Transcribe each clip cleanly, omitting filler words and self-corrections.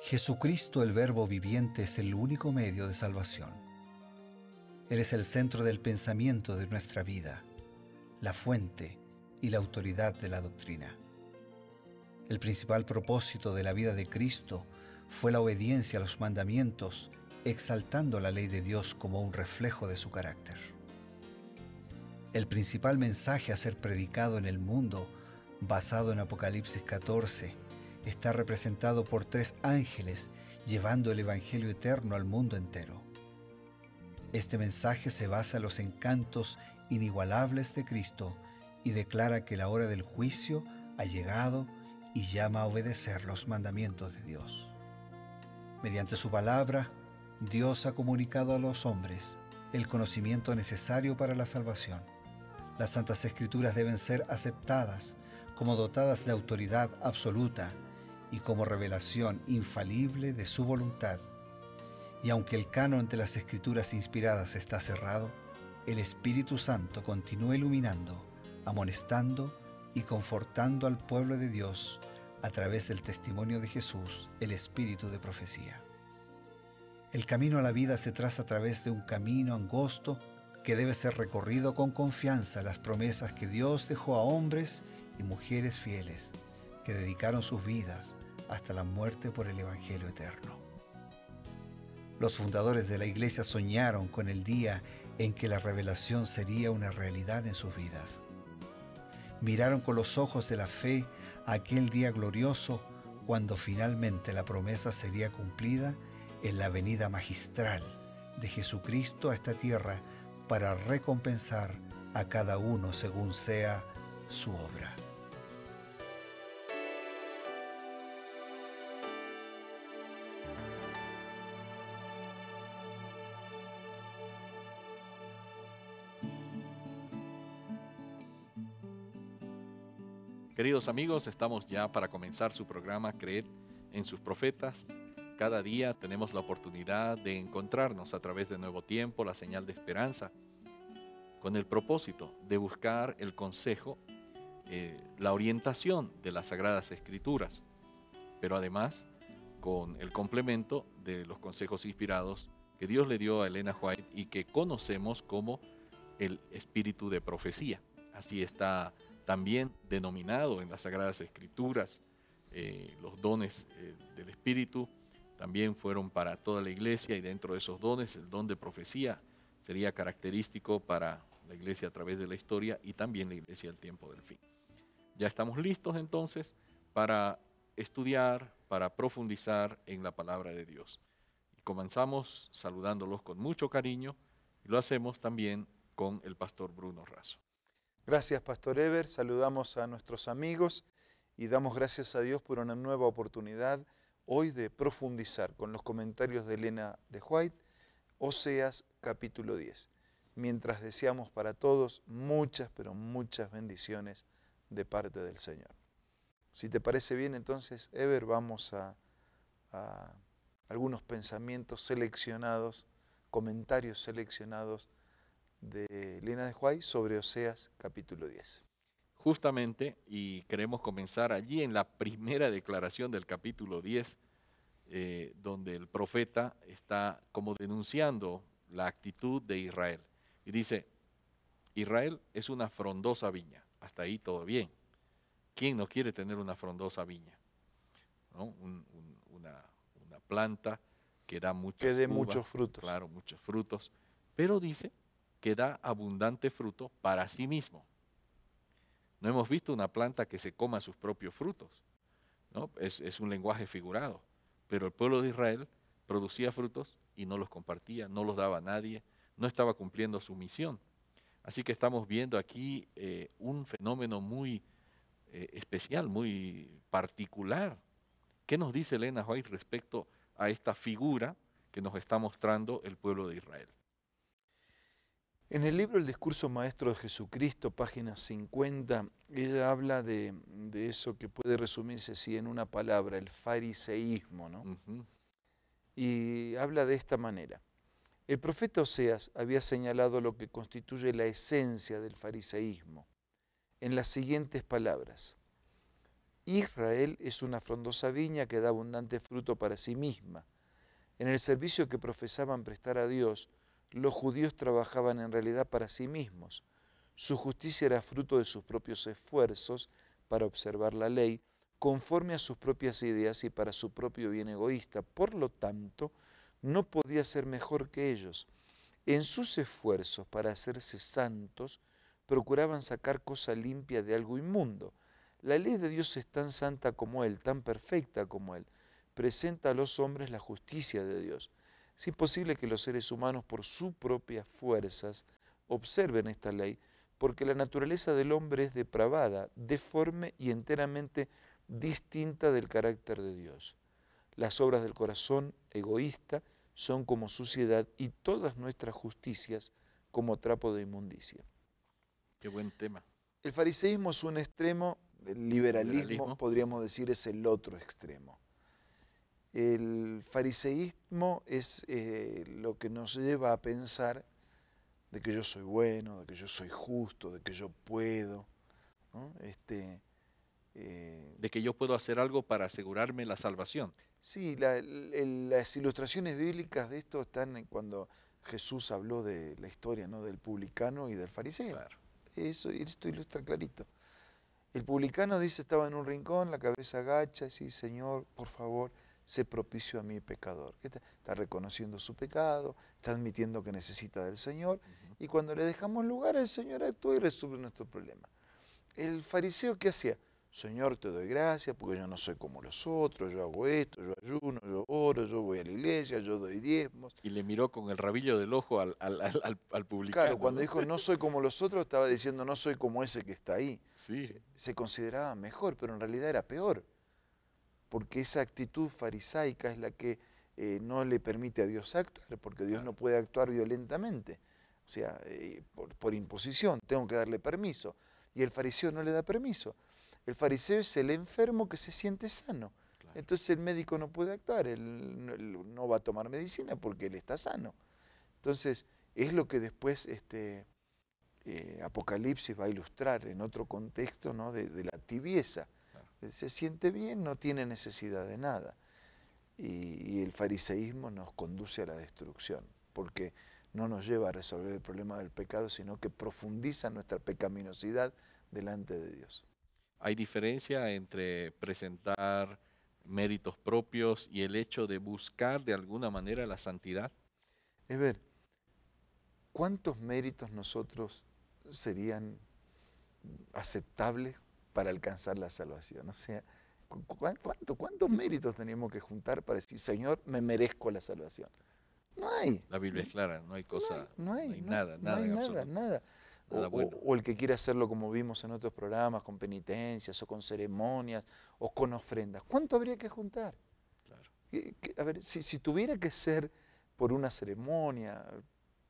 Jesucristo, el Verbo viviente, es el único medio de salvación. Él es el centro del pensamiento de nuestra vida, la fuente y la autoridad de la doctrina. El principal propósito de la vida de Cristo fue la obediencia a los mandamientos, exaltando la ley de Dios como un reflejo de su carácter. El principal mensaje a ser predicado en el mundo, basado en Apocalipsis 14, está representado por 3 ángeles llevando el Evangelio eterno al mundo entero. Este mensaje se basa en los encantos inigualables de Cristo y declara que la hora del juicio ha llegado y llama a obedecer los mandamientos de Dios. Mediante su palabra, Dios ha comunicado a los hombres el conocimiento necesario para la salvación. Las Santas Escrituras deben ser aceptadas como dotadas de autoridad absoluta y como revelación infalible de su voluntad. Y aunque el canon de las Escrituras inspiradas está cerrado, el Espíritu Santo continúa iluminando, amonestando y confortando al pueblo de Dios a través del testimonio de Jesús, el Espíritu de profecía. El camino a la vida se traza a través de un camino angosto que debe ser recorrido con confianza a las promesas que Dios dejó a hombres y mujeres fieles que dedicaron sus vidas hasta la muerte por el Evangelio eterno. Los fundadores de la Iglesia soñaron con el día en que la revelación sería una realidad en sus vidas. Miraron con los ojos de la fe a aquel día glorioso cuando finalmente la promesa sería cumplida en la venida magistral de Jesucristo a esta tierra para recompensar a cada uno según sea su obra. Queridos amigos, estamos ya para comenzar su programa Creed en sus profetas. Cada día tenemos la oportunidad de encontrarnos a través de Nuevo Tiempo, la señal de esperanza, con el propósito de buscar el consejo, la orientación de las Sagradas Escrituras, pero además con el complemento de los consejos inspirados que Dios le dio a Elena White y que conocemos como el espíritu de profecía. Así está también denominado en las Sagradas Escrituras. Los dones del Espíritu también fueron para toda la iglesia, y dentro de esos dones el don de profecía sería característico para la iglesia a través de la historia y también la iglesia al tiempo del fin. Ya estamos listos entonces para estudiar, para profundizar en la palabra de Dios. Y comenzamos saludándolos con mucho cariño y lo hacemos también con el pastor Bruno Razo. Gracias, Pastor Eber. Saludamos a nuestros amigos y damos gracias a Dios por una nueva oportunidad hoy de profundizar con los comentarios de Elena de White, Oseas capítulo 10. Mientras deseamos para todos muchas, pero muchas bendiciones de parte del Señor. Si te parece bien, entonces, Eber, vamos a algunos pensamientos seleccionados, comentarios seleccionados de Elena de White sobre Oseas capítulo 10. Justamente, y queremos comenzar allí en la primera declaración del capítulo 10, donde el profeta está como denunciando la actitud de Israel. Y dice, Israel es una frondosa viña. Hasta ahí todo bien. ¿Quién no quiere tener una frondosa viña? ¿No? Una planta que da muchas uvas, muchos frutos. Claro, muchos frutos. Pero dice que da abundante fruto para sí mismo. No hemos visto una planta que se coma sus propios frutos, ¿no? Es un lenguaje figurado. Pero el pueblo de Israel producía frutos y no los compartía, no los daba a nadie, no estaba cumpliendo su misión. Así que estamos viendo aquí un fenómeno muy especial, muy particular. ¿Qué nos dice Elena White respecto a esta figura que nos está mostrando el pueblo de Israel? En el libro El Discurso Maestro de Jesucristo, página 50, ella habla de eso que puede resumirse así en una palabra, el fariseísmo, ¿no? Y habla de esta manera. El profeta Oseas había señalado lo que constituye la esencia del fariseísmo en las siguientes palabras. Israel es una frondosa viña que da abundante fruto para sí misma. En el servicio que profesaban prestar a Dios, los judíos trabajaban en realidad para sí mismos. Su justicia era fruto de sus propios esfuerzos para observar la ley, conforme a sus propias ideas y para su propio bien egoísta. Por lo tanto, no podía ser mejor que ellos. En sus esfuerzos para hacerse santos, procuraban sacar cosa limpia de algo inmundo. La ley de Dios es tan santa como Él, tan perfecta como Él. Presenta a los hombres la justicia de Dios. Es imposible que los seres humanos, por sus propias fuerzas, observen esta ley, porque la naturaleza del hombre es depravada, deforme y enteramente distinta del carácter de Dios. Las obras del corazón egoísta son como suciedad y todas nuestras justicias como trapo de inmundicia. Qué buen tema. El fariseísmo es un extremo, el liberalismo podríamos decir es el otro extremo. El fariseísmo es lo que nos lleva a pensar de que yo soy bueno, de que yo soy justo, de que yo puedo, ¿no? De que yo puedo hacer algo para asegurarme la salvación. Sí, las ilustraciones bíblicas de esto están en cuando Jesús habló de la historia, ¿no?, del publicano y del fariseo. Claro. Esto ilustra clarito. El publicano dice, estaba en un rincón, la cabeza agacha, y dice, Señor, por favor, sé propicio a mi pecador. Está reconociendo su pecado, está admitiendo que necesita del Señor, y cuando le dejamos lugar, el Señor actúa y resuelve nuestro problema. El fariseo, ¿qué hacía? Señor, te doy gracias porque yo no soy como los otros, yo hago esto, yo ayuno, yo oro, yo voy a la iglesia, yo doy diezmos. Y le miró con el rabillo del ojo al publicano. Claro, cuando dijo no soy como los otros, estaba diciendo no soy como ese que está ahí. Sí. Se consideraba mejor, pero en realidad era peor, porque esa actitud farisaica es la que no le permite a Dios actuar, porque Dios no puede actuar violentamente, o sea, por imposición, tengo que darle permiso, y el fariseo no le da permiso. El fariseo es el enfermo que se siente sano. Claro. Entonces el médico no puede actuar, él no va a tomar medicina porque él está sano. Entonces es lo que después Apocalipsis va a ilustrar en otro contexto, ¿no?, de la tibieza. Claro. Se siente bien, no tiene necesidad de nada. Y el fariseísmo nos conduce a la destrucción, porque no nos lleva a resolver el problema del pecado, sino que profundiza nuestra pecaminosidad delante de Dios. ¿Hay diferencia entre presentar méritos propios y el hecho de buscar de alguna manera la santidad? Es ver, ¿cuántos méritos nosotros serían aceptables para alcanzar la salvación? O sea, ¿cuántos méritos tenemos que juntar para decir, Señor, me merezco la salvación? No hay. La Biblia es clara, no hay cosa, no hay nada. O el que quiere hacerlo como vimos en otros programas, con penitencias o con ceremonias o con ofrendas. ¿Cuánto habría que juntar? Claro. A ver, si tuviera que ser por una ceremonia,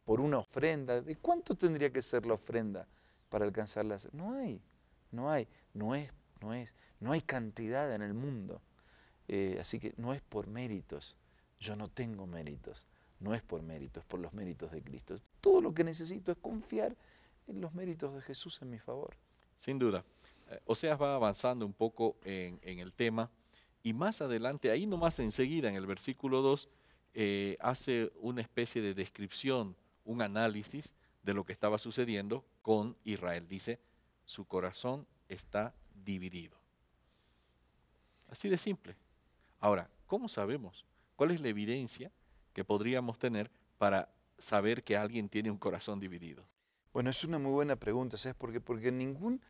por una ofrenda, ¿de cuánto tendría que ser la ofrenda para alcanzar la salvación? No hay cantidad en el mundo. Así que no es por méritos. Yo no tengo méritos. No es por mérito, es por los méritos de Cristo. Todo lo que necesito es confiar en los méritos de Jesús en mi favor. Sin duda. Oseas va avanzando un poco en el tema y más adelante, ahí nomás enseguida en el versículo 2, hace una especie de descripción, un análisis de lo que estaba sucediendo con Israel. Dice, su corazón está dividido. Así de simple. Ahora, ¿cómo sabemos? ¿Cuál es la evidencia que podríamos tener para saber que alguien tiene un corazón dividido? Bueno, es una muy buena pregunta, ¿sabes por qué? Porque en ningún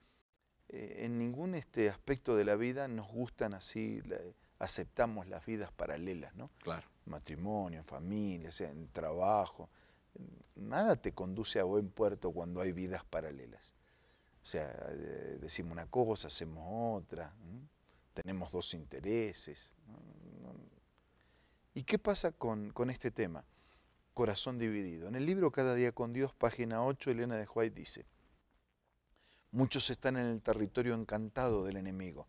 aspecto de la vida nos gustan así, aceptamos las vidas paralelas, ¿no? Claro. Matrimonio, familia, o sea, en trabajo. Nada te conduce a buen puerto cuando hay vidas paralelas. O sea, decimos una cosa, hacemos otra, ¿no? Tenemos dos intereses, ¿no? ¿Y qué pasa con este tema? Corazón dividido. En el libro Cada día con Dios, página 8, Elena de White dice, muchos están en el territorio encantado del enemigo.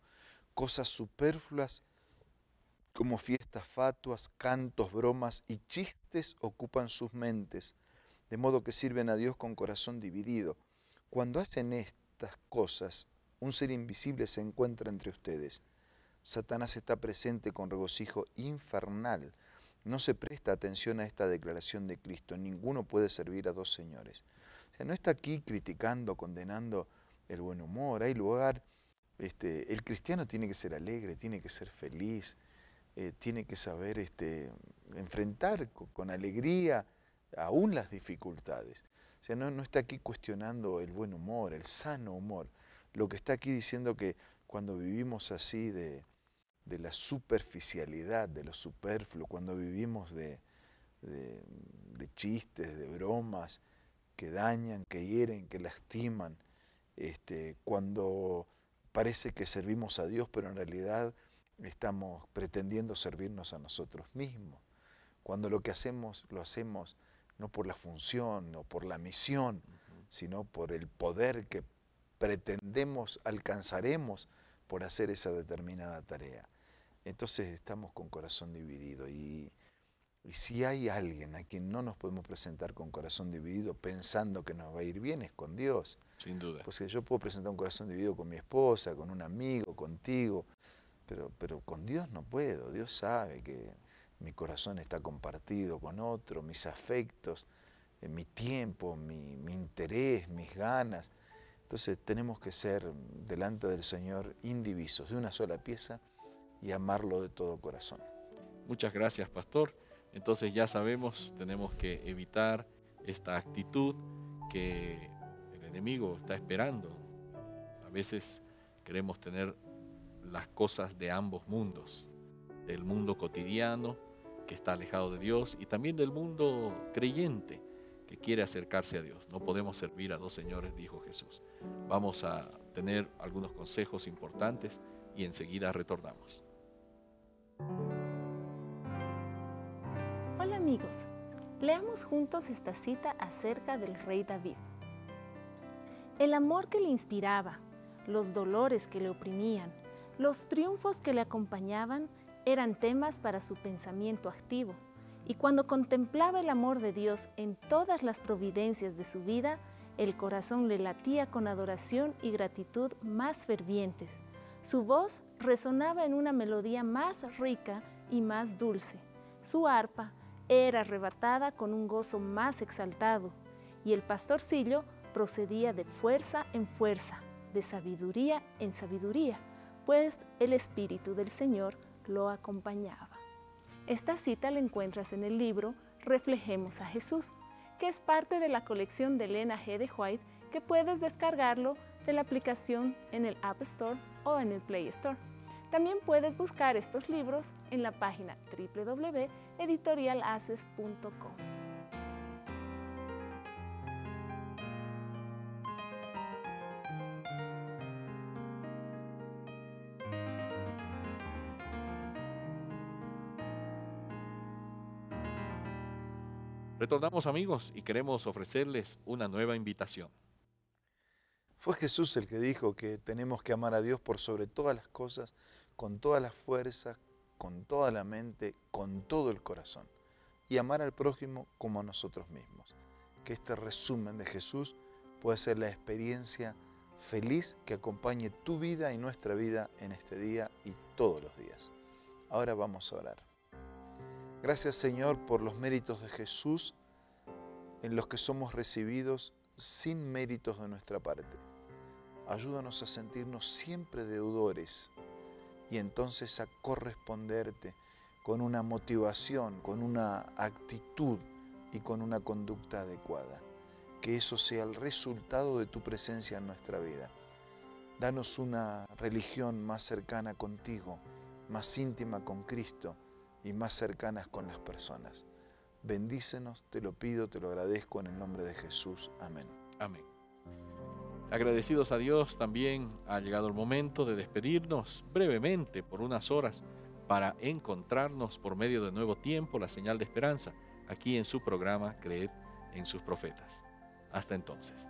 Cosas superfluas como fiestas fatuas, cantos, bromas y chistes ocupan sus mentes, de modo que sirven a Dios con corazón dividido. Cuando hacen estas cosas, un ser invisible se encuentra entre ustedes. Satanás está presente con regocijo infernal. No se presta atención a esta declaración de Cristo. Ninguno puede servir a dos señores. O sea, no está aquí criticando, condenando el buen humor. Hay lugar, el cristiano tiene que ser alegre, tiene que ser feliz, tiene que saber enfrentar con alegría aún las dificultades. O sea, no está aquí cuestionando el buen humor, el sano humor. Lo que está aquí diciendo que cuando vivimos así de la superficialidad, de lo superfluo, cuando vivimos de chistes, de bromas que dañan, que hieren, que lastiman, cuando parece que servimos a Dios, pero en realidad estamos pretendiendo servirnos a nosotros mismos. Cuando lo que hacemos, lo hacemos no por la función o por la misión, sino por el poder que pretendemos alcanzaremos por hacer esa determinada tarea. Entonces estamos con corazón dividido y si hay alguien a quien no nos podemos presentar con corazón dividido pensando que nos va a ir bien es con Dios. Sin duda. Pues yo puedo presentar un corazón dividido con mi esposa, con un amigo, contigo, pero con Dios no puedo. Dios sabe que mi corazón está compartido con otro, mis afectos, mi tiempo, mi interés, mis ganas. Entonces tenemos que ser delante del Señor indivisos, de una sola pieza, y amarlo de todo corazón. Muchas gracias, pastor. Entonces ya sabemos, tenemos que evitar esta actitud que el enemigo está esperando. A veces queremos tener las cosas de ambos mundos, del mundo cotidiano que está alejado de Dios y también del mundo creyente que quiere acercarse a Dios. No podemos servir a dos señores, dijo Jesús. Vamos a tener algunos consejos importantes y enseguida retornamos. Hola amigos, leamos juntos esta cita acerca del rey David. El amor que le inspiraba, los dolores que le oprimían, los triunfos que le acompañaban eran temas para su pensamiento activo, y cuando contemplaba el amor de Dios en todas las providencias de su vida, el corazón le latía con adoración y gratitud más fervientes. Su voz resonaba en una melodía más rica y más dulce. Su arpa era arrebatada con un gozo más exaltado, y el pastorcillo procedía de fuerza en fuerza, de sabiduría en sabiduría, pues el Espíritu del Señor lo acompañaba. Esta cita la encuentras en el libro Reflejemos a Jesús, que es parte de la colección de Elena G. de White, que puedes descargarlo de la aplicación en el App Store o en el Play Store. También puedes buscar estos libros en la página www.editorialaces.com. Retornamos, amigos, y queremos ofrecerles una nueva invitación. Fue Jesús el que dijo que tenemos que amar a Dios por sobre todas las cosas, con todas las fuerzas, con toda la mente, con todo el corazón, y amar al prójimo como a nosotros mismos. Que este resumen de Jesús pueda ser la experiencia feliz que acompañe tu vida y nuestra vida en este día y todos los días. Ahora vamos a orar. Gracias, Señor, por los méritos de Jesús en los que somos recibidos sin méritos de nuestra parte. Ayúdanos a sentirnos siempre deudores y entonces a corresponderte con una motivación, con una actitud y con una conducta adecuada. Que eso sea el resultado de tu presencia en nuestra vida. Danos una religión más cercana contigo, más íntima con Cristo y más cercanas con las personas. Bendícenos, te lo pido, te lo agradezco en el nombre de Jesús. Amén. Amén. Agradecidos a Dios, también ha llegado el momento de despedirnos brevemente por unas horas para encontrarnos por medio de Nuevo Tiempo, la señal de esperanza, aquí en su programa Creed en sus profetas. Hasta entonces.